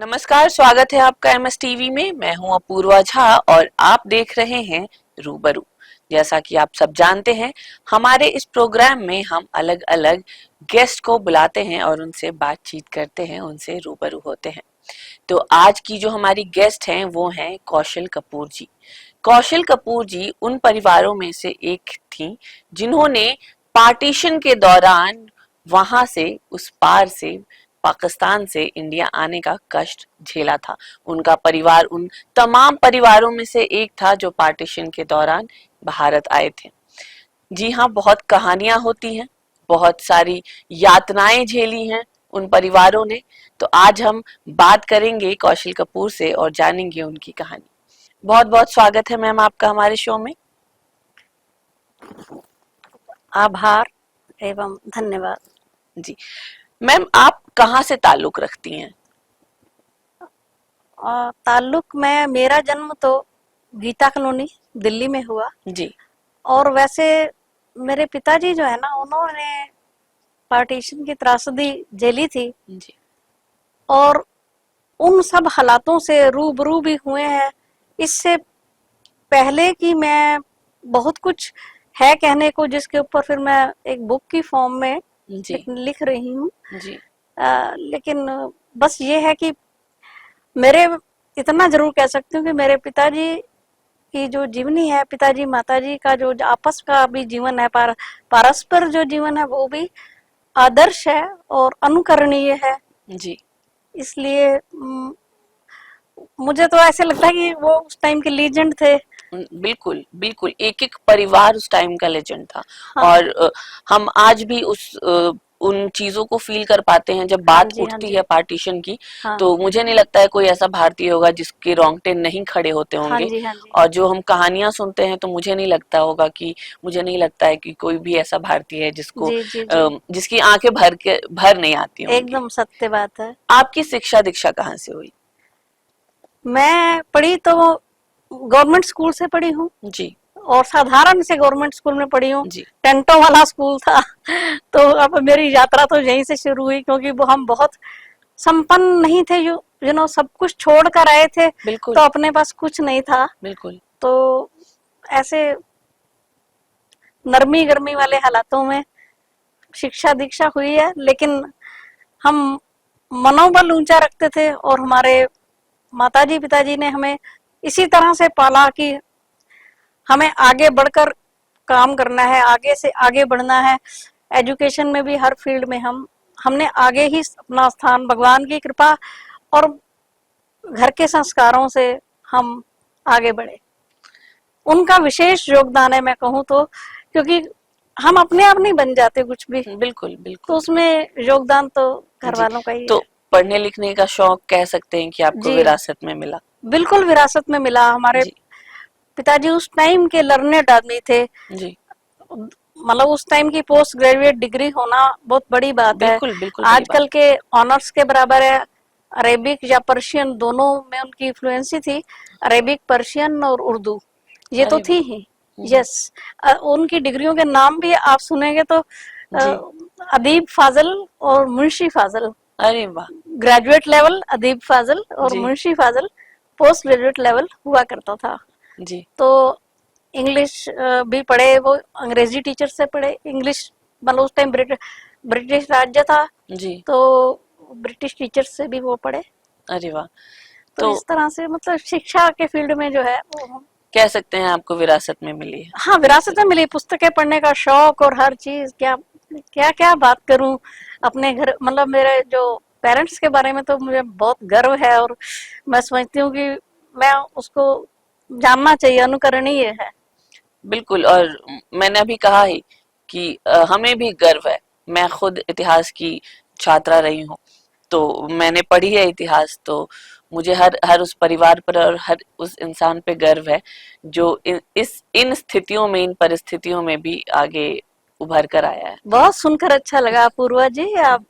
नमस्कार, स्वागत है आपका एमएस टीवी में। मैं हूं अपूर्वा झा और आप देख रहे हैं रूबरू। जैसा कि आप सब जानते हैं, हमारे इस प्रोग्राम में हम अलग अलग गेस्ट को बुलाते हैं और उनसे बातचीत करते हैं, उनसे रूबरू होते हैं। तो आज की जो हमारी गेस्ट हैं वो हैं कौशल कपूर जी। कौशल कपूर जी उन परिवारों में से एक थी जिन्होंने पार्टीशन के दौरान वहां से, उस पार से, पाकिस्तान से इंडिया आने का कष्ट झेला था। उनका परिवार उन तमाम परिवारों में से एक था जो पार्टीशन के दौरान भारत आए थे। जी हाँ, बहुत कहानियां होती हैं, बहुत सारी यातनाएं झेली हैं उन परिवारों ने। तो आज हम बात करेंगे कौशल कपूर से और जानेंगे उनकी कहानी। बहुत बहुत स्वागत है मैम आपका हमारे शो में। आभार एवं धन्यवाद। जी मैम, आप कहाँ से ताल्लुक रखती हैं? ताल्लुक में मेरा जन्म तो गीता कॉलोनी दिल्ली में हुआ जी। और वैसे मेरे पिताजी जो है ना, उन्होंने पार्टीशन की त्रासदी झेली थी जी। और उन सब हालातों से रूबरू भी हुए हैं। इससे पहले कि मैं बहुत कुछ है कहने को, जिसके ऊपर फिर मैं एक बुक की फॉर्म में लिख रही हूँ। लेकिन बस ये है कि मेरे इतना जरूर कह सकती हूँ कि मेरे पिताजी की जो जीवनी है, पिताजी माताजी का जो आपस का भी जीवन है, पारस्पर जो जीवन है, वो भी आदर्श है और अनुकरणीय है जी। इसलिए मुझे तो ऐसे लगता है कि वो उस टाइम के लीजेंड थे। बिल्कुल बिल्कुल, एक एक परिवार उस टाइम का लेजेंड था। हाँ। और हम आज भी उन चीजों को फील कर पाते हैं जब बात उठती है पार्टीशन की। तो मुझे नहीं लगता है कोई ऐसा भारतीय होगा जिसके रोंगटे नहीं खड़े होते होंगे। और जो हम कहानियां सुनते हैं तो मुझे नहीं लगता है कि कोई भी ऐसा भारतीय है जिसको जिसकी आंखें भर नहीं आती होंगी। एकदम सत्य बात है। आपकी शिक्षा दीक्षा कहाँ से हुई? मैं पढ़ी तो गवर्नमेंट स्कूल से पढ़ी हूँ जी। और साधारण से गवर्नमेंट स्कूल में पढ़ी हूँ। जी। टेंटों वाला स्कूल था। तो अब मेरी यात्रा तो यहीं से शुरू हुई, क्योंकि वो हम बहुत संपन्न नहीं थे, जो सब कुछ छोड़ कर आए थे। तो अपने पास कुछ नहीं था। बिल्कुल। तो ऐसे नरमी गर्मी वाले हालातों में शिक्षा दीक्षा हुई है, लेकिन हम मनोबल ऊंचा रखते थे और हमारे माताजी पिताजी ने हमें इसी तरह से पाला कि हमें आगे बढ़कर काम करना है, आगे से आगे बढ़ना है। एजुकेशन में भी हर फील्ड में हमने आगे ही अपना स्थान, भगवान की कृपा और घर के संस्कारों से हम आगे बढ़े। उनका विशेष योगदान है मैं कहूँ तो, क्योंकि हम अपने आप नहीं बन जाते कुछ भी। बिल्कुल बिल्कुल। तो उसमें योगदान तो घर वालों का ही तो है। पढ़ने लिखने का शौक कह सकते हैं कि आपको विरासत में मिला? बिल्कुल विरासत में मिला। हमारे पिताजी उस टाइम के लर्नेड आदमी थे। जी। मतलब उस टाइम की पोस्ट ग्रेजुएट डिग्री होना बहुत बड़ी बात है। बिल्कुल आजकल के ऑनर्स के बराबर है। अरेबिक या पर्शियन दोनों में उनकी फ्लुएंसी थी। अरेबिक, पर्शियन और उर्दू ये तो थी ही। यस, उनकी डिग्रियों के नाम भी आप सुनेंगे तो अदीब फाजल और मुंशी फाजल। अरे वाह। ग्रेजुएट लेवल अदीब फाजल और Munshi Fazal post graduate level हुआ करता था। जी। तो इंग्लिश भी पढ़े, वो अंग्रेजी टीचर से पढ़े। इंग्लिश मतलब उस टाइम ब्रिटिश राज्य था जी। तो ब्रिटिश टीचर से भी वो पढ़े। अरे वाह। तो इस तरह से मतलब शिक्षा के फील्ड में जो है वो कह सकते हैं आपको विरासत में मिली है। हाँ, विरासत में मिली। पुस्तकें पढ़ने का शौक और हर चीज, क्या बात करूं अपने घर, मतलब मेरे जो पेरेंट्स के बारे में तो मुझे बहुत गर्व है और मैं समझती हूँ कि मैं उसको जानना चाहिए, अनुकरणीय है। बिल्कुल। और मैंने अभी कहा ही कि हमें भी गर्व है। मैं खुद इतिहास की छात्रा रही हूँ, तो मैंने पढ़ी है इतिहास। तो मुझे हर उस परिवार पर और हर उस इंसान पे गर्व है जो इन स्थितियों में, इन परिस्थितियों में भी आगे उभर कर आया है। बहुत सुनकर अच्छा लगा पूर्वा जी, आप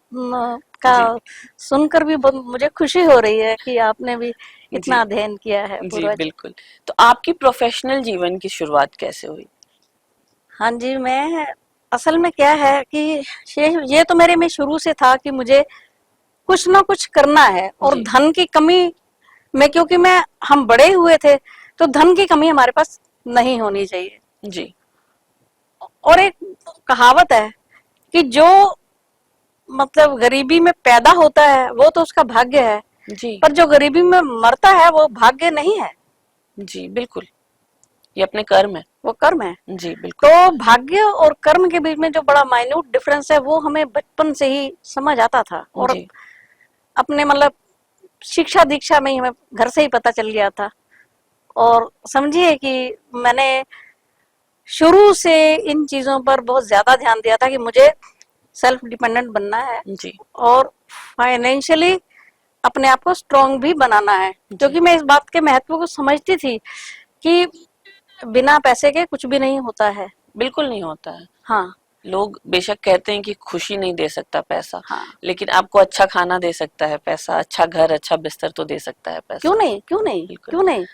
का सुनकर भी मुझे खुशी हो रही है कि आपने भी इतना अध्ययन किया है। जी बिल्कुल। तो आपकी प्रोफेशनल जीवन की शुरुआत कैसे हुई? हाँ जी, मैं असल में क्या है कि ये तो मेरे में शुरू से था कि मुझे कुछ ना कुछ करना है। और जी। धन की कमी में, क्योंकि हम बड़े हुए थे, तो धन की कमी हमारे पास नहीं होनी चाहिए। जी। और एक कहावत है कि जो मतलब गरीबी में पैदा होता है वो तो उसका भाग्य है, जी। पर जो गरीबी में मरता है वो भाग्य नहीं है, जी बिल्कुल, ये अपने कर्म है। वो कर्म है। जी बिल्कुल। तो भाग्य और कर्म के बीच में जो बड़ा माइन्यूट डिफरेंस है वो हमें बचपन से ही समझ आता था, और जी। अपने मतलब शिक्षा दीक्षा में ही हमें घर से ही पता चल गया था। और समझिए कि मैंने शुरू से इन चीजों पर बहुत ज्यादा ध्यान दिया था कि मुझे सेल्फ डिपेंडेंट बनना है जी। और फाइनेंशियली अपने आप को स्ट्रांग भी बनाना है, जी। क्योंकि मैं इस बात के महत्व को समझती थी कि बिना पैसे के कुछ भी नहीं होता है। बिल्कुल नहीं होता है। हाँ लोग बेशक कहते हैं कि खुशी नहीं दे सकता पैसा, हाँ, लेकिन आपको अच्छा खाना दे सकता है पैसा, अच्छा घर, अच्छा बिस्तर तो दे सकता है पैसा। क्यों नहीं, क्यों नहीं, बिल्कुल। क्यों नहीं।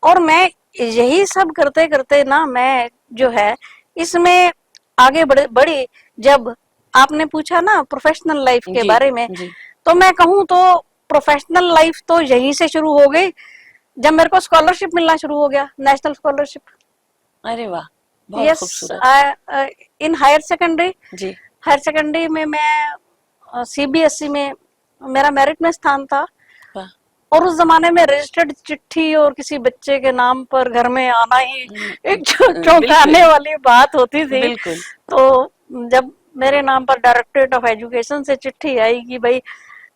और मैं यही सब करते करते ना, मैं जो है इसमें आगे बढ़ी। जब आपने पूछा ना प्रोफेशनल लाइफ के जी। बारे में, जी। तो मैं कहूँ तो प्रोफेशनल लाइफ तो यहीं से शुरू हो गई जब मेरे को स्कॉलरशिप मिलना शुरू हो गया, नेशनल स्कॉलरशिप। अरे वाह, बहुत यस, खूबसूरत। In higher secondary. जी। हायर सेकेंडरी में मैं सीबीएसई में मेरा मेरिट में स्थान था। वाह। और उस जमाने में रजिस्टर्ड चिट्ठी और किसी बच्चे के नाम पर घर में आना ही एक चौंकाने बिल्कुल। वाली बात होती थी। बिल्कुल। तो जब मेरे नाम पर डायरेक्टरेट ऑफ एजुकेशन से चिट्ठी आई कि भाई,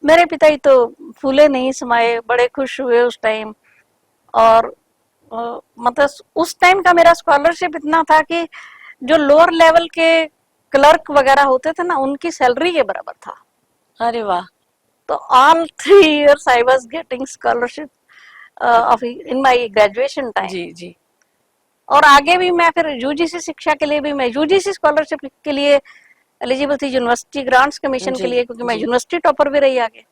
मेरे पिताजी तो फूले नहीं समाये, बड़े खुश हुए उस टाइम। और मतलब उस टाइम का मेरा स्कॉलरशिप इतना था कि जो लोअर लेवल के क्लर्क वगैरह होते थे ना, उनकी सैलरी के बराबर था। अरे वाह। तो all 3 years I was getting scholarship of in my graduation time. जी। जी। और आगे भी मैं फिर यूजीसी शिक्षा के लिए भी मैं यूजीसी स्कॉलरशिप के लिए एलिजिबल थी, यूनिवर्सिटी ग्रांट्स कमीशन के जी। लिए, क्योंकि मैं जी। यूनिवर्सिटी टॉपर भी रही आगे।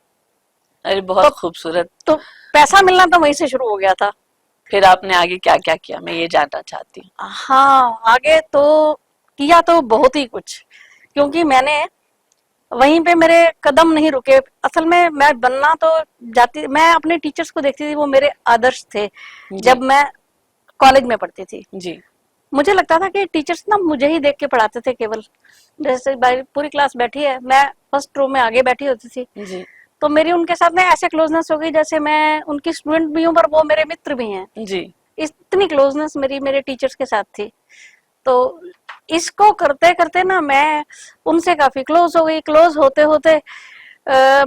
अरे तो बहुत खूबसूरत। तो पैसा मिलना तो वहीं से शुरू हो गया था। फिर आपने आगे क्या क्या किया, मैं ये जानना चाहती हूँ। हाँ, आगे तो किया तो बहुत ही कुछ, क्योंकि मैंने वहीं पे मेरे कदम नहीं रुके। असल में मैं बनना तो जाती, मैं अपने टीचर्स को देखती थी, वो मेरे आदर्श थे जी। जब मैं कॉलेज में पढ़ती थी। जी। मुझे लगता था कि टीचर्स ना मुझे ही देख के पढ़ाते थे केवल। जैसे पूरी क्लास बैठी है, मैं फर्स्ट रो में आगे बैठी होती थी, जी। तो मेरी उनके साथ में ऐसे क्लोजनेस हो गई जैसे मैं उनकी स्टूडेंट भी हूँ पर वो मेरे मित्र भी हैं। जी। इतनी क्लोजनेस मेरी मेरे टीचर्स के साथ थी। तो इसको करते करते ना मैं उनसे काफी क्लोज हो गई। क्लोज होते होते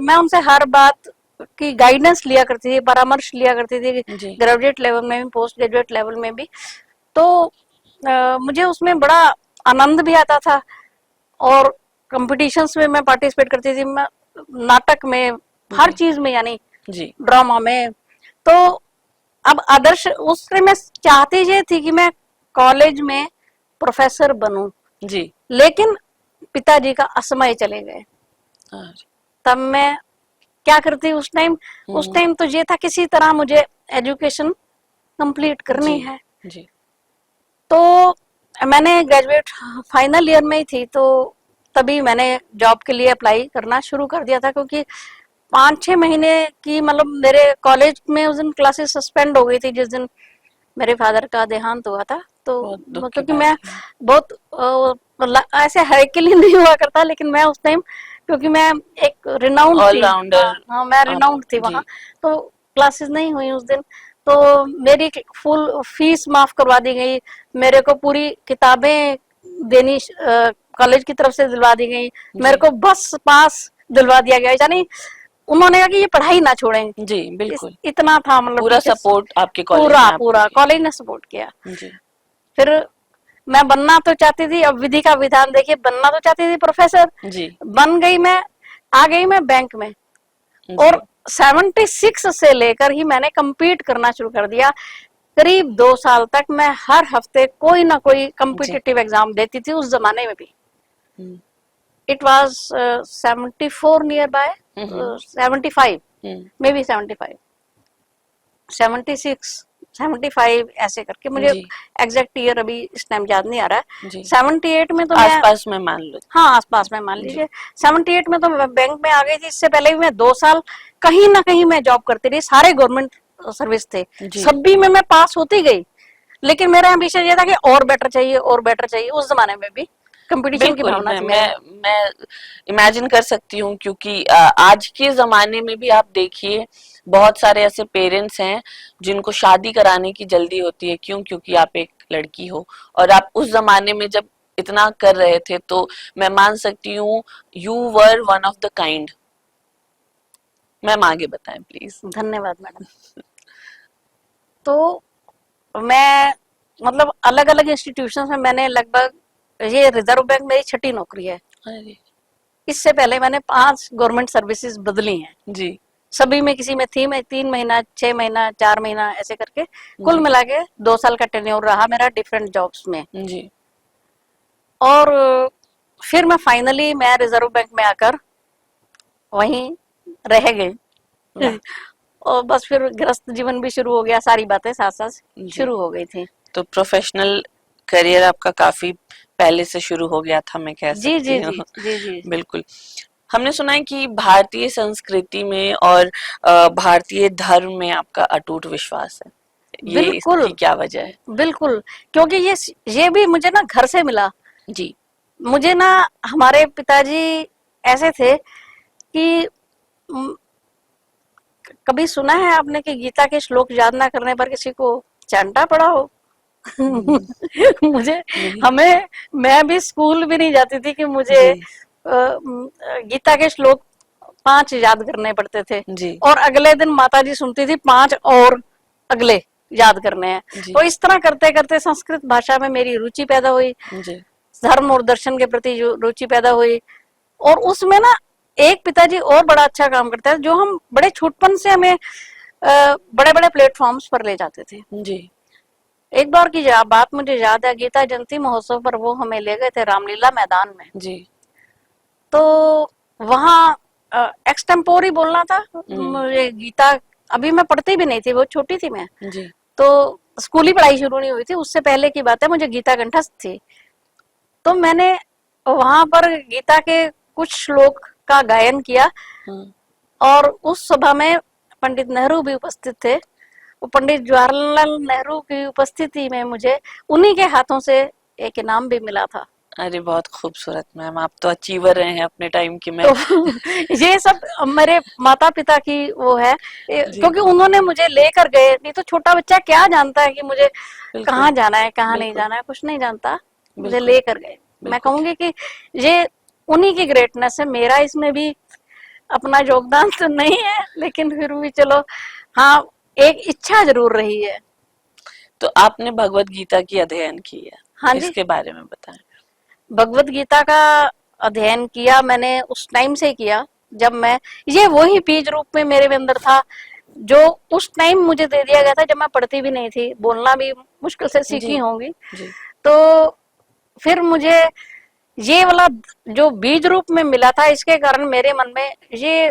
मैं उनसे हर बात की गाइडेंस लिया करती थी, परामर्श लिया करती थी, जी। ग्रेजुएट लेवल में भी, पोस्ट ग्रेजुएट लेवल में भी। तो मुझे उसमें बड़ा आनंद भी आता था। और कंपटीशंस में मैं पार्टिसिपेट करती थी, मैं नाटक में, हर जी। चीज में, यानी जी। ड्रामा में। तो अब आदर्श उससे मैं चाहती ये थी कि मैं कॉलेज में प्रोफेसर बनूं, जी। लेकिन पिताजी का असमय चले गए। अरे। तब मैं क्या करती उस टाइम? उस टाइम तो ये था किसी तरह मुझे एजुकेशन कंप्लीट करनी जी। है। जी। तो मैंने ग्रेजुएट फाइनल ईयर में ही थी, तो तभी मैंने जॉब के लिए अप्लाई करना शुरू कर दिया था, क्योंकि 5-6 महीने की मतलब मेरे कॉलेज में उस दिन क्लासेस सस्पेंड हो गई थी जिस दिन मेरे फादर का देहांत हुआ था। तो बहुत दुख की क्योंकि बात मैं है। बहुत ऐसे हैकली नहीं हुआ करता, लेकिन मैं उस टाइम, क्योंकि मैं एक रिनाउंड थी, ऑलराउंडर हाँ मैं आप। रिनाउंड थी वहाँ। जी। तो क्लासेस नहीं हुई उस दिन, तो मेरी फुल फीस माफ करवा दी गई, मेरे को पूरी किताबें देनी कॉलेज की तरफ से दिलवा दी गई, मेरे को बस पास दिलवा दिया गया। यानी उन्होंने कहा कि ये पढ़ाई ना छोड़ें। जी बिल्कुल। इतना था मतलब पूरा टीचर्स, सपोर्ट आपके कॉलेज पूरा ने आपको पूरा किया। कॉलेज ने सपोर्ट किया। जी। फिर मैं बनना तो चाहती थी, अब विधि का विधान देखिए, बनना तो चाहती थी प्रोफेसर, जी। बन गई मैं, आ गई मैं बैंक में। जी। और 76 से लेकर ही मैंने compete करना शुरू कर दिया। करीब 2 साल तक मैं हर हफ्ते कोई ना कोई कम्पिटिटिव एग्जाम देती थी उस जमाने में भी। It was 74 near by, 75, may be 75, 76 75 ऐसे करके, मुझे जी एग्जैक्ट ईयर अभी इस टाइम याद नहीं आ रहा है। जी, 78 में तो मैं, आसपास में मान लो। हाँ आसपास में मान जी लीजिए, 78 में तो मैं बैंक में आ गई थी। इससे पहले भी मैं 2 साल कहीं ना कहीं मैं जॉब करती रही, सारे गवर्नमेंट सर्विस थे, जी, सभी में मैं पास होती गई, लेकिन मेरा एम्बिशन ये था कि और बेटर चाहिए और बेटर चाहिए। उस जमाने में भी कंपटीशन की बिल्कुल। भावना मैं थी मेरे में। मैं इमेजिन कर सकती हूँ, क्योंकि आज के जमाने में भी आप देखिए बहुत सारे ऐसे पेरेंट्स हैं जिनको शादी कराने की जल्दी होती है। क्यों? क्योंकि आप एक लड़की हो, और आप उस जमाने में जब इतना कर रहे थे तो मैं मान सकती हूँ you were one of the kind. Ma'am आगे बताएं प्लीज। धन्यवाद मैडम। तो मैं मतलब अलग अलग इंस्टीट्यूशन में मैंने लगभग, ये रिजर्व बैंक मेरी 6ठी नौकरी है। अरे इससे पहले मैंने 5 गवर्नमेंट सर्विसेज बदली हैं, जी सभी में किसी में थी, मैं 3 महीना 6 महीना 4 महीना ऐसे करके कुल जी मिला के 2 साल का टेन्योर रहा मेरा डिफरेंट जॉब्स में। जी और फिर मैं फाइनली मैं रिजर्व बैंक में आकर वहीं रह गई। वाह। और बस फिर गृहस्थ जीवन भी शुरू हो गया, सारी बातें साथ साथ जी, शुरू हो गई थी। तो प्रोफेशनल करियर आपका काफी पहले से शुरू हो गया था, मैं कह जी सकती जी हूँ। जी जी जी। बिल्कुल। हमने सुना है कि भारतीय संस्कृति में और भारतीय धर्म में आपका अटूट विश्वास है। ये बिल्कुल इसकी क्या वजह है? बिल्कुल, क्योंकि ये भी मुझे ना घर से मिला। जी मुझे ना हमारे पिताजी ऐसे थे कि म, कभी सुना है आपने कि गीता के श्लोक याद ना करने पर किसी को चांटा पड़ा हो? हम्म, मुझे, नहीं। हमें, मैं भी स्कूल भी नहीं जाती थी कि मुझे जी गीता के श्लोक 5 याद करने पड़ते थे, जी और अगले दिन माता जी सुनती थी 5 और अगले याद करने हैं। जी तो इस तरह करते करते संस्कृत भाषा में मेरी रुचि पैदा हुई, जी धर्म और दर्शन के प्रति जो रुचि पैदा हुई। और उसमें ना एक पिताजी और बड़ा अच्छा काम करते हैं, जो हम बड़े छूटपन से हमें बड़े बड़े प्लेटफॉर्म्स पर ले जाते थे। जी एक बार की बात मुझे याद है, गीता जयंती महोत्सव पर वो हमें ले गए थे रामलीला मैदान में। जी तो वहाँ एक्सटेम्पोर ही बोलना था हम्म, मुझे गीता। अभी मैं पढ़ती भी नहीं थी, बहुत छोटी थी मैं, जी तो स्कूली पढ़ाई शुरू नहीं हुई थी, उससे पहले की बात है, मुझे गीता कंठस्थ थी। तो मैंने वहां पर गीता के कुछ श्लोक का गायन किया, हम्म, और उस सभा में पंडित नेहरू भी उपस्थित थे। वो पंडित जवाहरलाल नेहरू की उपस्थिति में मुझे उन्हीं के हाथों से एक इनाम भी मिला था। अरे बहुत खूबसूरत मैम, आप तो अचीवर रहे हैं अपने टाइम की। मैं तो ये सब मेरे माता पिता की वो है, जी क्योंकि उन्होंने मुझे लेकर गए। नहीं तो छोटा बच्चा क्या जानता है कि मुझे बिल्कुल कहाँ जाना है कहाँ नहीं बिल्कुल जाना है, कुछ नहीं जानता। मुझे बिल्कुल लेकर गए। मैं बिल्कुल। कहूंगी कि ये उन्हीं की ग्रेटनेस है, मेरा इसमें भी अपना योगदान तो नहीं है, लेकिन फिर भी चलो, हाँ एक इच्छा जरूर रही है। तो आपने भगवत गीता की अध्ययन की है, हाँ जी, इसके बारे में बताएं। भगवत गीता का अध्ययन किया मैंने उस टाइम से किया जब मैं, ये वही बीज रूप में मेरे अंदर था जो उस टाइम मुझे दे दिया गया था जब मैं पढ़ती भी नहीं थी, बोलना भी मुश्किल से जी सीखी होंगी। जी तो फिर मुझे ये वाला जो बीज रूप में मिला था, इसके कारण मेरे मन में ये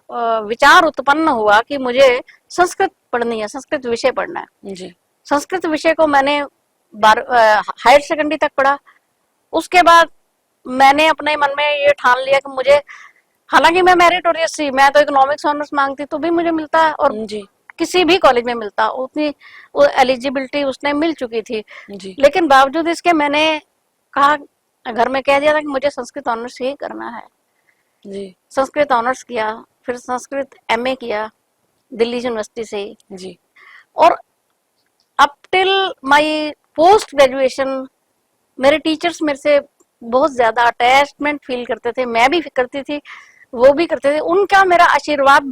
विचार उत्पन्न हुआ कि मुझे संस्कृत पढ़नी है, संस्कृत विषय पढ़ना है। जी संस्कृत विषय को मैंने हायर सेकेंडरी तक पढ़ा। उसके बाद मैंने अपने मन में ये ठान लिया कि मुझे, हालांकि मैं मेरिटोरियस थी, मैं तो इकोनॉमिक्स ऑनर्स मांगती तो भी मुझे मिलता, और जी किसी भी कॉलेज में मिलता, उतनी वो एलिजिबिलिटी उसने मिल चुकी थी। जी लेकिन बावजूद इसके मैंने कहा, घर में कह दिया था कि मुझे संस्कृत ऑनर्स ही करना है। जी संस्कृत ऑनर्स किया, फिर संस्कृत एमए किया दिल्ली यूनिवर्सिटी से ही। जी और up till my post graduation मेरे टीचर्स मेरे से बहुत ज्यादा अटैचमेंट फील करते थे, मैं भी करती थी, वो भी करते थे। उनका मेरा आशीर्वाद,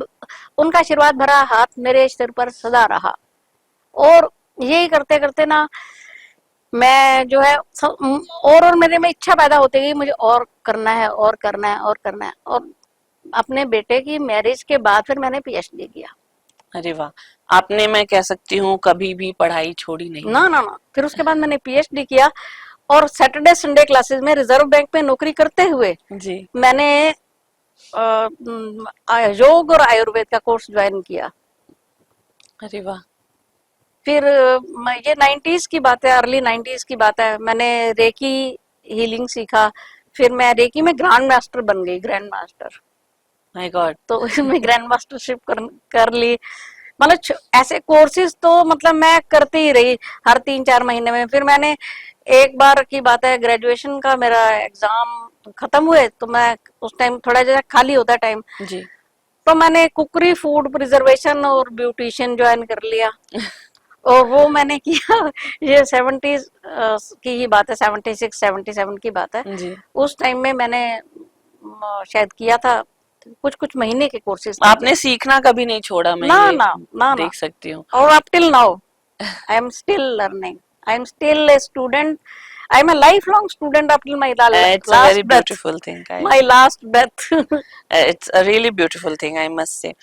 उनका आशीर्वाद भरा हाथ मेरे सिर पर सदा रहा। और यही करते करते ना मैं जो है और मेरे में इच्छा पैदा होती गई, मुझे और करना है और करना है और करना है। और अपने बेटे की मैरिज के बाद फिर मैंने पीएचडी किया। अरे वाह, आपने, मैं कह सकती हूँ, कभी भी पढ़ाई छोड़ी नहीं ना है। ना ना, फिर उसके बाद मैंने पीएचडी किया, और सैटरडे संडे क्लासेस में रिजर्व बैंक में नौकरी करते हुए जी मैंने योग और आयुर्वेद का कोर्स ज्वाइन किया। अरे वाह। फिर ये 90s की बात है, अर्ली 90s की बात है, मैंने रेकी हीलिंग सीखा। फिर मैं रेकी में ग्रैंड मास्टर बन गई, ग्रैंड मास्टर। My God. तो इसमें ग्रैंड मास्टरशिप कर ली। मतलब ऐसे कोर्सेज तो मतलब मैं करती ही रही हर 3-4 महीने में। फिर मैंने एक बार की बात है, ग्रेजुएशन का मेरा एग्जाम खत्म हुए तो मैं उस टाइम थोड़ा जैसा खाली होता टाइम, जी। तो मैंने कुकरी, फूड प्रिजर्वेशन और ब्यूटिशियन ज्वाइन कर लिया। और वो मैंने किया, ये 70s की ही बात है, 76-77 की बात है। जी। उस टाइम में मैंने शायद किया था, कुछ कुछ महीने के कोर्सेज थे। आपने सीखना कभी नहीं छोड़ा, मैं ना ये ना ना ना। देख सकती हूँ। और up till now I am still learning, I am still a student, I am a lifelong student up till my It's a very last breath, beautiful thing. my last breath. It's a really beautiful thing, I must say.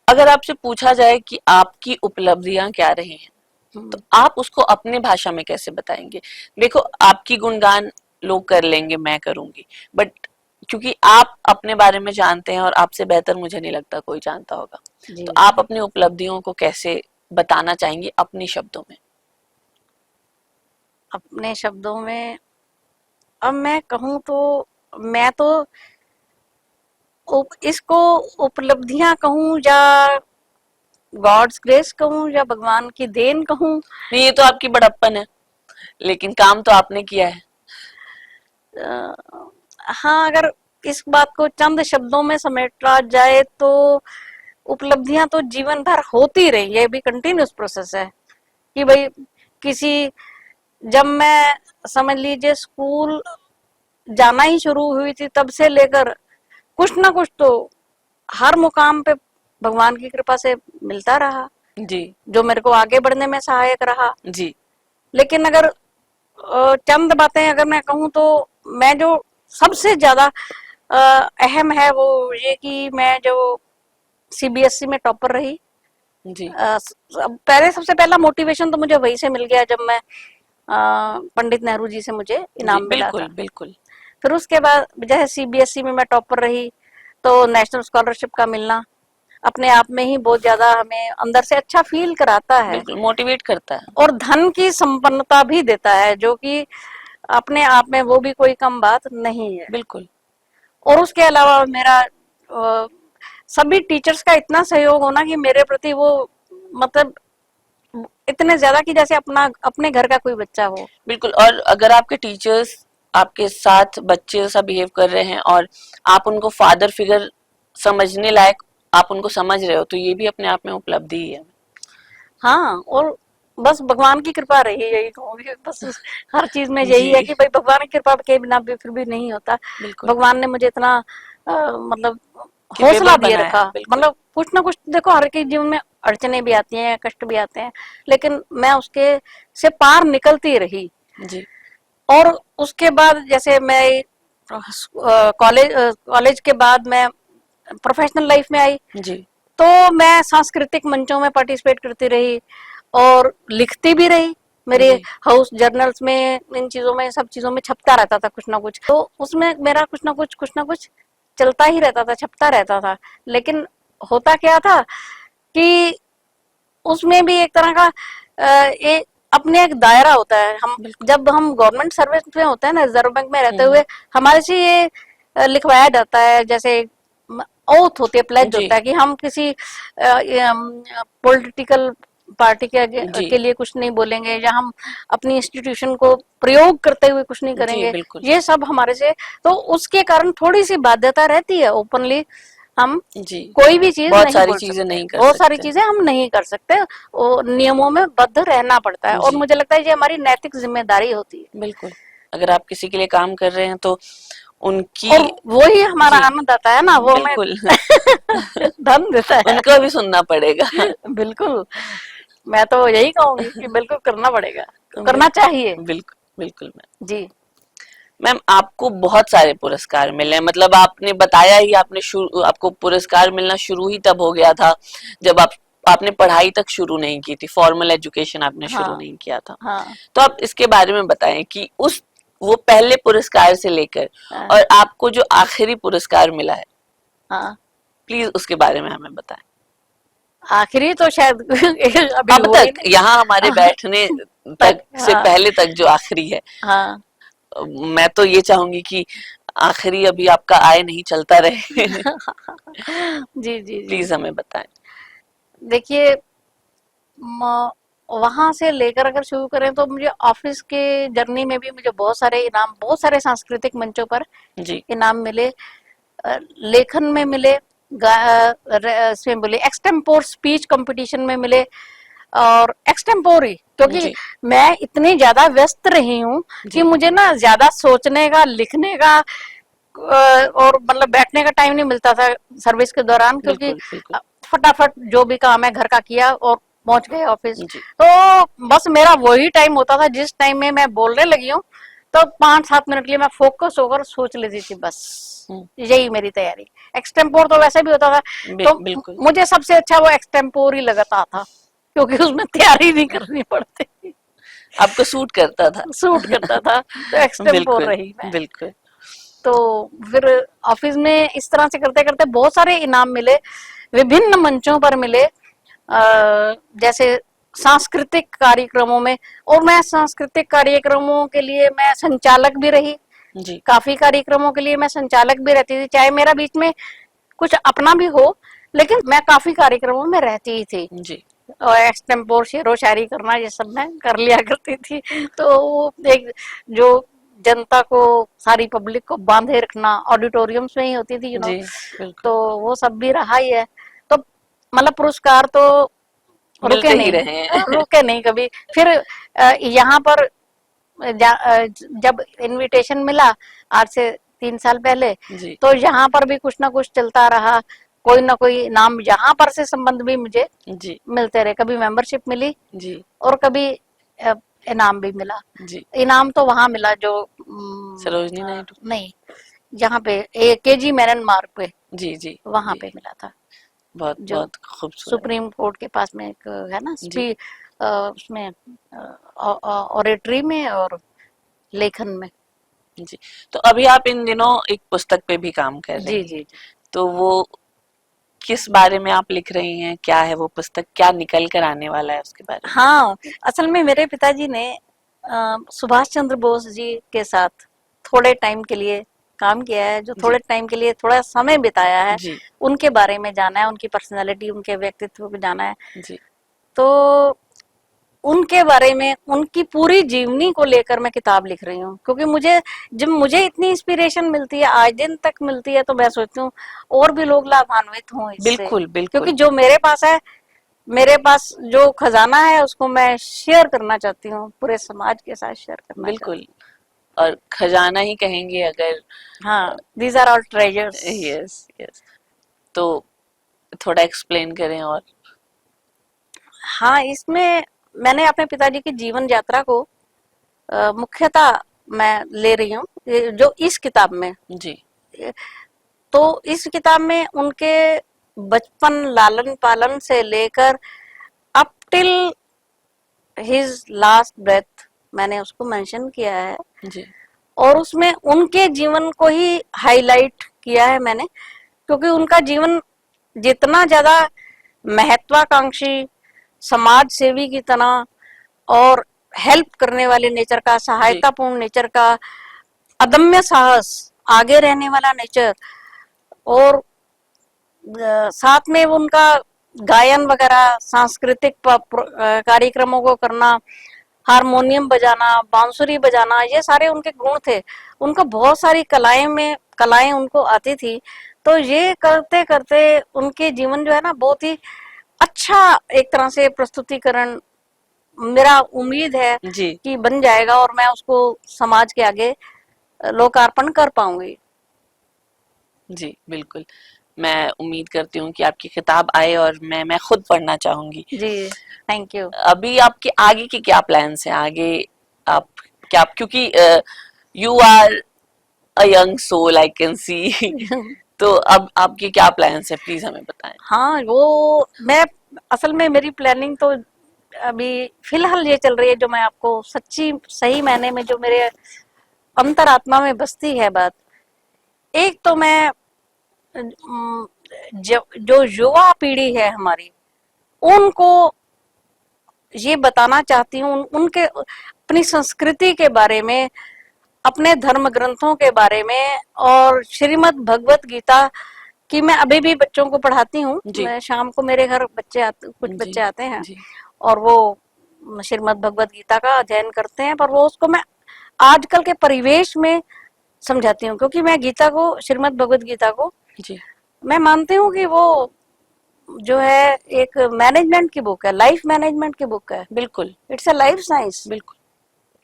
अगर आपसे पूछा जाए कि आपकी उपलब्धियां क्या रही हैं, तो आप उसको अपने भाषा में कैसे बताएंगे? देखो, आपकी गुणगान लोग कर लेंगे, मैं करूंगी, बट क्योंकि आप अपने बारे में जानते हैं और आपसे बेहतर मुझे नहीं लगता कोई जानता होगा, तो आप अपनी उपलब्धियों को कैसे बताना चाहेंगे अपने शब्दों में? अपने शब्दों में अब मैं कहूँ तो मैं तो इसको उपलब्धियां कहूँ या गॉड्स ग्रेस कहूँ या भगवान की देन कहूँ। नहीं, ये तो आपकी बड़प्पन है, लेकिन काम तो आपने किया है। हाँ, अगर इस बात को चंद शब्दों में समेटा जाए तो उपलब्धियां तो जीवन भर होती रही, ये भी कंटिन्यूस प्रोसेस है कि भाई किसी, जब मैं समझ लीजिए स्कूल जाना ही शुरू हुई थी तब से लेकर कुछ ना कुछ तो हर मुकाम पे भगवान की कृपा से मिलता रहा जी। जो मेरे को आगे बढ़ने में सहायक रहा जी। लेकिन अगर चंद बातें अगर मैं कहूँ तो मैं जो सबसे ज्यादा अहम है वो ये कि मैं जो सीबीएसई में टॉपर रही। जी। पहले सबसे पहला मोटिवेशन तो मुझे वहीं से मिल गया जब मैं पंडित नेहरू जी से मुझे इनाम मिला था। बिल्कुल बिल्कुल। फिर उसके बाद जैसे सीबीएसई में मैं टॉपर रही तो नेशनल स्कॉलरशिप का मिलना अपने आप में ही बहुत ज्यादा हमें अंदर से अच्छा फील कराता है, बिल्कुल मोटिवेट करता है और धन की संपन्नता भी देता है जो कि अपने आप में वो भी कोई कम बात नहीं है। बिल्कुल। और उसके अलावा मेरा सभी टीचर्स का इतना सहयोग होना कि मेरे प्रति वो मतलब इतने ज्यादा कि जैसे अपने घर का कोई बच्चा हो। बिल्कुल। और अगर आपके टीचर्स आपके साथ बच्चे जैसा बिहेव कर रहे हैं और आप उनको फादर फिगर समझने लायक आप उनको समझ रहे हो, तो ये भी अपने आप में उपलब्धि ही है। हाँ, और बस भगवान की कृपा रही, यही कहूँगी बस हर चीज में यही है कि भाई भगवान की कृपा के बिना भी फिर भी नहीं होता। भगवान ने मुझे इतना मतलब हौसला दिए रखा, मतलब कुछ ना कुछ देखो हर के जीवन में अड़चने भी आती हैं, कष्ट भी आते हैं, लेकिन मैं उसके से पार निकलती रही जी। और उसके बाद जैसे मैं कॉलेज के बाद मैं प्रोफेशनल लाइफ में आई जी। तो मैं सांस्कृतिक मंचों में पार्टिसिपेट करती रही और लिखती भी रही। मेरे हाउस जर्नल्स में, इन चीजों में, सब चीजों में छपता रहता था कुछ ना कुछ, तो उसमें मेरा कुछ ना कुछ चलता ही रहता था, छपता रहता था। लेकिन होता क्या था कि उसमें भी एक तरह का अपने एक दायरा होता है। हम जब हम गवर्नमेंट सर्विस में होते हैं ना, रिजर्व बैंक में रहते हुए हमारे से ये लिखवाया जाता है, जैसे ओथ होती है, प्लेज होता है कि हम किसी पॉलिटिकल पार्टी के लिए कुछ नहीं बोलेंगे या हम अपनी इंस्टीट्यूशन को प्रयोग करते हुए कुछ नहीं करेंगे। ये सब हमारे से, तो उसके कारण थोड़ी सी बाध्यता रहती है, ओपनली हम कोई भी चीज बहुत सारी चीजें हम नहीं कर सकते, नियमों में बद्ध रहना पड़ता है और मुझे लगता है ये हमारी नैतिक जिम्मेदारी होती है। बिल्कुल। अगर आप किसी के लिए काम कर रहे हैं तो उनकी, और वो ही हमारा आनंद आता है ना, वो हमें धन देता है, उनको भी सुनना पड़ेगा। बिल्कुल, मैं तो यही कहूंगी कि बिल्कुल करना पड़ेगा, करना चाहिए। बिल्कुल बिल्कुल मैम। जी मैम, आपको बहुत सारे पुरस्कार मिले हैं, मतलब आपने बताया ही, आपको पुरस्कार मिलना शुरू ही तब हो गया था जब आपने पढ़ाई तक शुरू नहीं की थी, फॉर्मल एजुकेशन आपने शुरू नहीं किया था। तो आप इसके बारे में बताएं कि वो पहले पुरस्कार से लेकर और आपको जो आखिरी पुरस्कार मिला है, प्लीज उसके बारे में हमें बताएं। आखिरी तो शायद अभी अब हुआ ही तक नहीं। यहाँ हमारे बैठने तक से हाँ पहले तक जो आखिरी है, हाँ। मैं तो ये चाहूंगी कि आखिरी अभी आपका आए नहीं चलता रहे। जी जी जी। प्लीज हमें बताएं। देखिए, वहां से लेकर अगर शुरू करें तो मुझे ऑफिस के जर्नी में भी मुझे बहुत सारे इनाम, बहुत सारे सांस्कृतिक मंचों पर जी इनाम मिले, लेखन में मिले, इसमें मिले, एक्सटेम्पोर स्पीच कंपटीशन में मिले, और एक्सटेम्पोरी, क्योंकि जी मैं इतनी ज्यादा व्यस्त रही हूँ कि जी मुझे ना ज्यादा सोचने का, लिखने का और मतलब बैठने का टाइम नहीं मिलता था सर्विस के दौरान, क्योंकि बिल्कुल बिल्कुल। फटाफट जो भी काम है घर का किया और पहुंच गए ऑफिस। जी तो बस मेरा वही टाइम होता था जिस टाइम में मैं बोलने लगी हूँ, तो 5-7 मिनट के लिए मैं फोकस होकर सोच लेती थी, बस यही मेरी तैयारी। एक्सटेम्पोर तो वैसे भी होता था, तो बिल्कुल। मुझे सबसे अच्छा वो एक्सटेम्पोर ही लगता था, क्योंकि उसमें तैयारी नहीं करनी पड़ती, आपको सूट करता था। सूट करता था, तो एक्सटेम्पोर बिल्कुल रही मैं। बिल्कुल। तो फिर ऑफिस में इस तरह से करते करते बहुत सारे इनाम मिले, विभिन्न मंचों पर मिले, जैसे सांस्कृतिक कार्यक्रमों में, और मैं सांस्कृतिक कार्यक्रमों के लिए मैं संचालक भी रही, जी काफी कार्यक्रमों के लिए मैं संचालक भी रहती थी, चाहे मेरा बीच में कुछ अपना भी हो, लेकिन मैं काफी कार्यक्रमों में रहती ही थी। जी और एक्सटेम्पोर शेरो शायरी करना ये सब मैं कर लिया करती थी। तो वो एक जो जनता को, सारी पब्लिक को बांधे रखना ऑडिटोरियम्स में ही होती थी, जी बिल्कुल। तो वो सब भी रहा ही है। तो मतलब पुरस्कार तो रुके मिलते ही नहीं, रहे हैं। रुके नहीं कभी। फिर यहाँ पर जब इनविटेशन मिला आज से 3 साल पहले, जी तो यहाँ पर भी कुछ ना कुछ चलता रहा, कोई ना कोई नाम यहाँ पर से संबंध भी मुझे जी मिलते रहे, कभी मेंबरशिप मिली जी और कभी अ, इनाम भी मिला। जी। इनाम तो वहां मिला जो सरोजनी नायडू। नहीं, यहाँ पे केजी मेनन मार्ग पे, जी जी वहां जी। पे मिला था, बहुत जो बहुत खूबसूरत। सुप्रीम कोर्ट के पास में एक है ना, जी उसमें ऑरेटरी में और लेखन में। जी। तो अभी आप इन दिनों एक पुस्तक पे भी काम कर रही जी हैं, जी जी। तो वो किस बारे में आप लिख रही हैं, क्या है वो पुस्तक, क्या निकल कर आने वाला है उसके बारे में? हाँ, असल में मेरे पिताजी ने सुभाष चंद्र बोस जी के साथ थोड़े टाइम के लिए काम किया है, जो जी थोड़े टाइम के लिए थोड़ा समय बिताया है, जी उनके बारे में जाना है, उनकी पर्सनालिटी, उनके व्यक्तित्व को जाना है। जी तो उनके बारे में, उनकी पूरी जीवनी को लेकर मैं किताब लिख रही हूँ, क्योंकि मुझे, जब मुझे इतनी इंस्पिरेशन मिलती है, आज दिन तक मिलती है, तो मैं सोचती हूँ और भी लोग लाभान्वित हों इससे, बिल्कुल क्योंकि बिल्कुल जो मेरे पास है, मेरे पास जो खजाना है, उसको मैं शेयर करना चाहती हूँ, पूरे समाज के साथ शेयर करना बिल्कुल। चाहती और खजाना ही कहेंगे अगर। हूँ। हाँ, these are all treasures. Yes yes. तो थोड़ा एक्सप्लेन करें और। हाँ, इसमें मैंने अपने पिताजी की जीवन यात्रा को मुख्यतः मैं ले रही हूँ, जो इस किताब में। जी तो इस किताब में उनके बचपन, लालन पालन से लेकर up till his last breath मैंने उसको मेंशन किया है, जी और उसमें उनके जीवन को ही हाईलाइट किया है मैंने, क्योंकि उनका जीवन जितना ज्यादा महत्वाकांक्षी, समाज सेवी की तरह और हेल्प करने वाले नेचर का, जी सहायतापूर्ण नेचर का, अदम्य साहस, आगे रहने वाला नेचर, और साथ में वो उनका गायन वगैरह, सांस्कृतिक कार्यक्रमों को करना, हारमोनियम बजाना, बांसुरी बजाना, ये सारे उनके गुण थे। उनको बहुत सारी कलाएं उनको आती थी। तो ये करते करते उनके जीवन जो है ना, बहुत ही अच्छा एक तरह से प्रस्तुतिकरण, मेरा उम्मीद है जी कि बन जाएगा, और मैं उसको समाज के आगे लोकार्पण कर पाऊंगी। जी बिल्कुल। मैं उम्मीद करती हूँ कि आपकी किताब आए और मैं खुद पढ़ना चाहूंगी। जी, थैंक यू। अभी आपके आगे की क्या प्लान्स हैं? आगे आप क्या, क्योंकि you are a young soul I can see. तो अब आपके क्या प्लान्स हैं, प्लीज हमें बताएं। हाँ, वो मैं, असल में मेरी प्लानिंग तो अभी फिलहाल ये चल रही है, जो मैं आपको सच्ची सही मायने में जो मेरे अंतरात्मा में बसती है बात, एक तो मैं जो युवा पीढ़ी है हमारी, उनको ये बताना चाहती हूँ, उनके अपनी संस्कृति के बारे में, अपने धर्म ग्रंथों के बारे में, और श्रीमद् भगवत गीता की मैं अभी भी बच्चों को पढ़ाती हूँ। जी। मैं शाम को मेरे घर कुछ जी। बच्चे आते हैं जी। और वो श्रीमद् भगवत गीता का अध्ययन करते हैं, पर वो उसको मैं आजकल के परिवेश में समझाती हूँ, क्योंकि मैं गीता को, श्रीमद् भगवत गीता को जी। मैं मानती हूँ कि वो जो है एक मैनेजमेंट की बुक है, लाइफ मैनेजमेंट की बुक है। बिल्कुल इट्स अ लाइफ साइंस, बिल्कुल।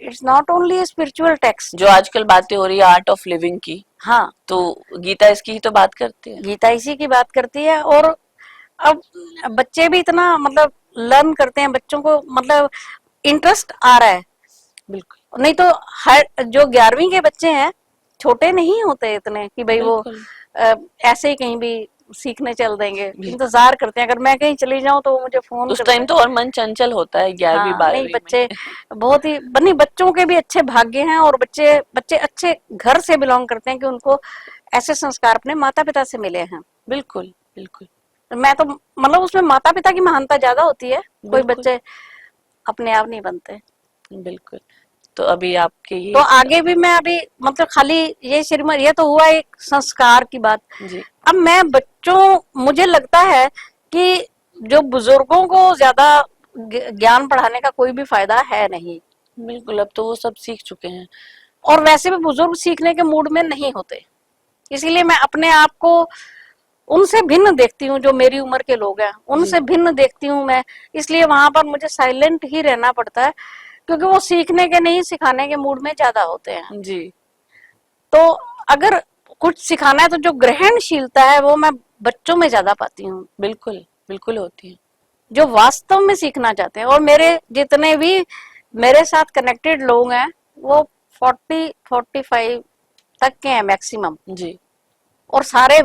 It's not only a spiritual text. जो आजकल बातें हो रही है आर्ट ऑफ लिविंग की, हाँ, तो गीता इसकी ही तो बात करती है। गीता इसी की बात करती है। और अब बच्चे भी इतना मतलब लर्न करते हैं, बच्चों को मतलब इंटरेस्ट आ रहा है। बिल्कुल नहीं तो हर जो 11वीं के बच्चे हैं, छोटे नहीं होते इतने कि भाई वो बिल्कुल ऐसे ही कहीं भी सीखने चल देंगे, इंतजार करते हैं। अगर मैं कहीं चली जाऊं तो वो मुझे फोन उस करते टाइम हैं। तो और मन चंचल होता है 11वीं हाँ, नहीं 12वीं बच्चे में। बहुत ही बनी, बच्चों के भी अच्छे भाग्य हैं, और बच्चे बच्चे अच्छे घर से बिलोंग करते हैं कि उनको ऐसे संस्कार अपने माता पिता से मिले हैं। बिल्कुल बिल्कुल मैं तो मतलब उसमें माता पिता की महानता ज्यादा होती है, कोई बिल्कुल बच्चे अपने आप नहीं बनते। बिल्कुल। तो अभी आपके तो ये आगे भी मैं अभी मतलब खाली ये श्रीमद, ये तो हुआ एक संस्कार की बात। जी अब मैं बच्चों, मुझे लगता है कि जो बुजुर्गों को ज्यादा ज्ञान पढ़ाने का कोई भी फायदा है नहीं, बिल्कुल, अब तो वो सब सीख चुके हैं। और वैसे भी बुजुर्ग सीखने के मूड में नहीं होते। इसीलिए मैं अपने आप को उनसे भिन्न देखती हूँ, जो मेरी उम्र के लोग हैं उनसे भिन्न देखती हूँ मैं। इसलिए वहां पर मुझे साइलेंट ही रहना पड़ता है, क्योंकि वो सीखने के नहीं, सिखाने के मूड में ज्यादा होते हैं। जी तो अगर कुछ सिखाना है तो जो ग्रहणशीलता है वो मैं बच्चों में ज्यादा पाती हूँ, बिल्कुल बिल्कुल होती है। जो वास्तव में सीखना चाहते हैं। और मेरे जितने भी मेरे साथ कनेक्टेड लोग हैं वो 40-45 तक के हैं मैक्सिमम, जी और सारे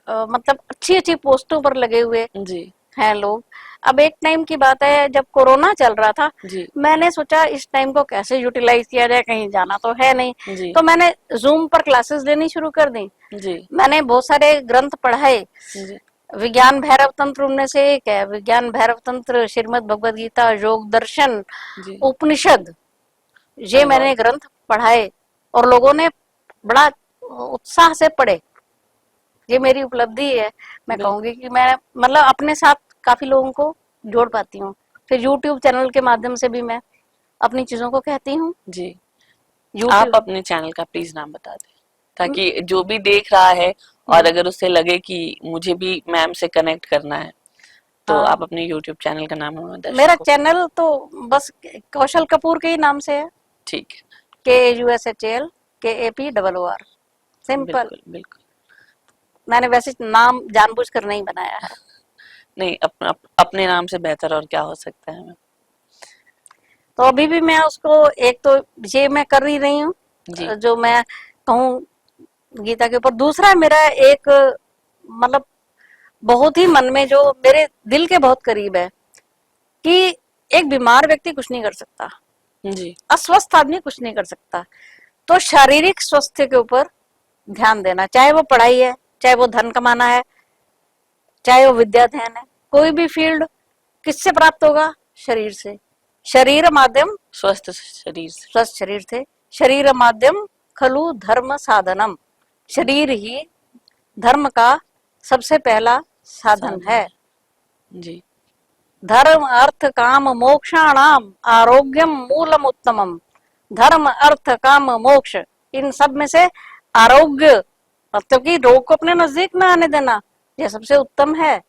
मतलब अच्छी अच्छी पोस्टों पर लगे हुए जी हैं लोग। अब एक टाइम की बात है, जब कोरोना चल रहा था, जी मैंने सोचा इस टाइम को कैसे यूटिलाइज किया जाए, कहीं जाना तो है नहीं, जी तो मैंने जूम पर क्लासेस लेनी शुरू कर दी। जी मैंने बहुत सारे ग्रंथ पढ़ाए। जी विज्ञान भैरव तंत्र उनमें से एक है, विज्ञान भैरव तंत्र, श्रीमद् भगवद गीता, योग दर्शन, जी। उपनिषद, ये अरे वाह! मैंने ग्रंथ पढ़ाए और लोगों ने बड़ा उत्साह से पढ़े। ये मेरी उपलब्धि है। मैं बिल्कुल कहूंगी कि मैं मतलब अपने साथ काफी लोगों को जोड़ पाती हूँ। फिर यूट्यूब चैनल के माध्यम से भी मैं अपनी चीजों को कहती हूँ। जी। आप यूट्यूब अपने चैनल का प्लीज नाम बता दें, ताकि जो भी देख रहा है और अगर उसे लगे कि मुझे भी मैम से कनेक्ट करना है, तो आप अपने यूट्यूब चैनल का नाम हमें मेरा दर्शकों को। चैनल तो बस कौशल कपूर के ही नाम से है, ठीक है, KUSHL KAPOOR, सिंपल। बिल्कुल बिल्कुल। मैंने वैसे नाम जानबूझकर नहीं बनाया है। नहीं, अपने नाम से बेहतर और क्या हो सकता है मैम। तो अभी भी मैं उसको, एक तो ये मैं कर ही रही हूँ जी जो मैं कहूँ गीता के ऊपर। दूसरा मेरा एक मतलब बहुत ही मन में, जो मेरे दिल के बहुत करीब है, कि एक बीमार व्यक्ति कुछ नहीं कर सकता, जी अस्वस्थ आदमी कुछ नहीं कर सकता। तो शारीरिक स्वास्थ्य के ऊपर ध्यान देना, चाहे वो पढ़ाई है, चाहे वो धन कमाना है, चाहे वो विद्या ध्यान है, कोई भी फील्ड किससे प्राप्त होगा? शरीर से। शरीर माध्यम स्वस्थ शरीर से। स्वस्थ शरीर थे। शरीर माध्यम खलु धर्म साधनम, शरीर ही धर्म का सबसे पहला साधन है। जी धर्म अर्थ काम मोक्षाणाम आरोग्यम मूलम उत्तमम। धर्म अर्थ काम मोक्ष, इन सब में से आरोग्य, मतलब कि रोग को अपने नजदीक ना आने देना, यह सबसे उत्तम है।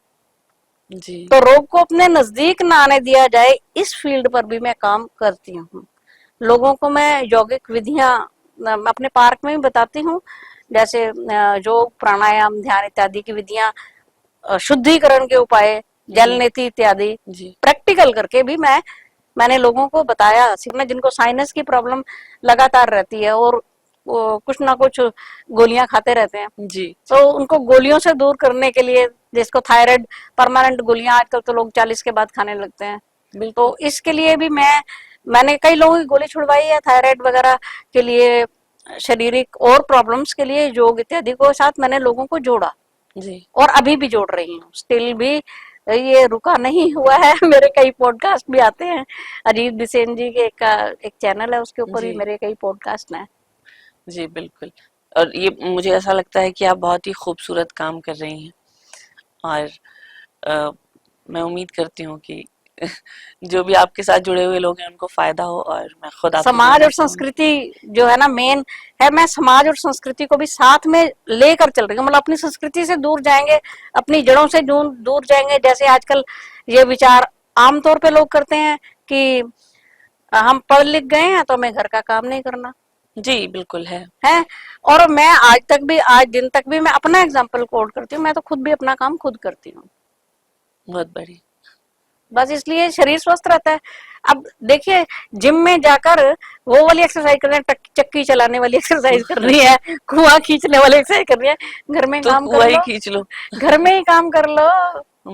जी तो रोग को अपने नजदीक ना आने दिया जाए, इस फील्ड पर भी मैं काम करती हूँ। लोगों को मैं यौगिक विधियां अपने पार्क में भी बताती हूँ, जैसे योग प्राणायाम ध्यान इत्यादि की विधियां, शुद्धिकरण के उपाय, जल नीति इत्यादि जी प्रैक्टिकल करके भी मैंने लोगों को बताया। सीखना, जिनको साइनस की प्रॉब्लम लगातार रहती है और वो कुछ ना कुछ गोलियां खाते रहते हैं, जी तो उनको गोलियों से दूर करने के लिए, जिसको थायराइड परमानेंट गोलियां आजकल तो लोग 40 के बाद खाने लगते हैं, बिल्कुल तो इसके लिए भी मैंने कई लोगों की गोली छुड़वाई है थायराइड वगैरह के लिए, शारीरिक और प्रॉब्लम्स के लिए योग इत्यादि को साथ मैंने लोगों को जोड़ा, जी और अभी भी जोड़ रही हूँ स्टिल भी। ये रुका नहीं हुआ है। मेरे कई पॉडकास्ट भी आते हैं, अजीत बिसेन जी के एक चैनल है, उसके ऊपर भी जी मेरे कई पॉडकास्ट हैं। जी बिल्कुल। और ये मुझे ऐसा लगता है कि आप बहुत ही खूबसूरत काम कर रही हैं, और अ, मैं उम्मीद करती हूँ कि जो भी आपके साथ जुड़े हुए लोग हैं उनको फायदा हो, और मैं खुद आपसे समाज जुड़ना और चाहूंगी। संस्कृति जो है ना मेन है, मैं समाज और संस्कृति को भी साथ में लेकर चल रही हूँ। मतलब अपनी संस्कृति से दूर जाएंगे, अपनी जड़ों से दूर जाएंगे। जैसे आजकल ये विचार आमतौर पे लोग करते हैं कि हम पढ़ लिख गए हैं तो हमें घर का काम नहीं करना जी बिल्कुल है। है। और मैं आज दिन तक भी मैं अपना एग्जाम्पल कोट करती हूँ, मैं तो खुद भी अपना काम खुद करती हूँ। बहुत बढ़िया। बस इसलिए शरीर स्वस्थ रहता है। अब देखिए, जिम में जाकर वो वाली एक्सरसाइज करना है, चक्की चलाने वाली एक्सरसाइज करनी है, कुआं खींचने वाली एक्सरसाइज करनी है, घर में तो काम कर कुआ ही लो, खींच लो। घर में ही काम कर लो।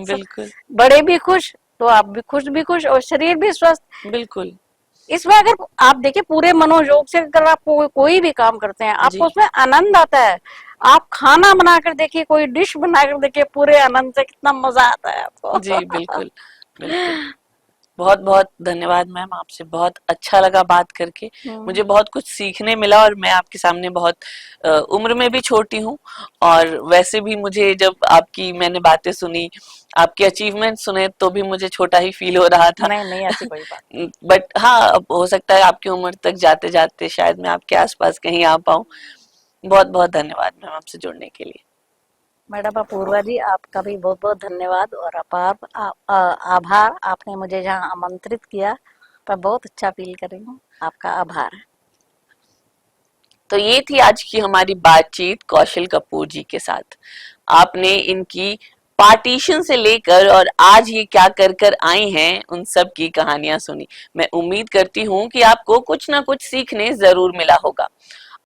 बिल्कुल बड़े भी खुश तो आप भी खुश और शरीर भी स्वस्थ। बिल्कुल। इसमें अगर आप देखिए पूरे मनोयोग से अगर आप कोई भी काम करते हैं, आपको जी उसमें आनंद आता है। आप खाना बनाकर देखिए, कोई डिश बनाकर देखिए, पूरे आनंद से कितना मजा आता है जी आपको। बिल्कुल बिल्कुल। बहुत बहुत धन्यवाद मैम, आपसे बहुत अच्छा लगा बात करके। मुझे बहुत कुछ सीखने मिला, और मैं आपके सामने बहुत उम्र में भी छोटी हूँ, और वैसे भी मुझे जब आपकी मैंने बातें सुनी, आपके अचीवमेंट सुने, तो भी मुझे छोटा ही फील हो रहा था। नहीं नहीं, ऐसी कोई बात नहीं। बट हाँ, अब हो सकता है आपकी उम्र तक जाते जाते शायद मैं आपके आसपास कहीं आ पाऊँ। बहुत बहुत धन्यवाद मैम आपसे जुड़ने के लिए। मैडम अपूर्वा जी, आपका भी बहुत बहुत धन्यवाद और आभार। आपने मुझे यहाँ आमंत्रित किया, मैं बहुत अच्छा फील कर रही हूँ। आपका आभार। तो ये थी आज की हमारी बातचीत कौशल कपूर जी के साथ। आपने इनकी पार्टीशन से लेकर और आज ये क्या कर कर आई हैं उन सब की कहानियां सुनी। मैं उम्मीद करती हूँ कि आपको कुछ ना कुछ सीखने जरूर मिला होगा।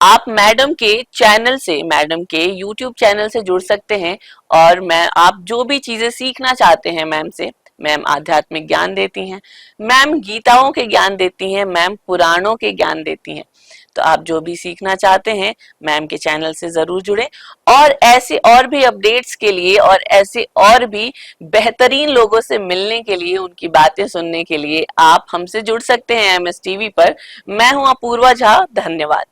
आप मैडम के चैनल से, मैडम के यूट्यूब चैनल से जुड़ सकते हैं, और मैं आप जो भी चीजें सीखना चाहते हैं मैम से, मैम आध्यात्मिक ज्ञान देती हैं, मैम गीताओं के ज्ञान देती हैं, मैम पुराणों के ज्ञान देती हैं। तो आप जो भी सीखना चाहते हैं मैम के चैनल से जरूर जुड़े, और ऐसे और भी अपडेट्स के लिए और ऐसे और भी बेहतरीन लोगों से मिलने के लिए, उनकी बातें सुनने के लिए आप हमसे जुड़ सकते हैं MS टीवी पर। मैं हूं अपूर्वा झा, धन्यवाद।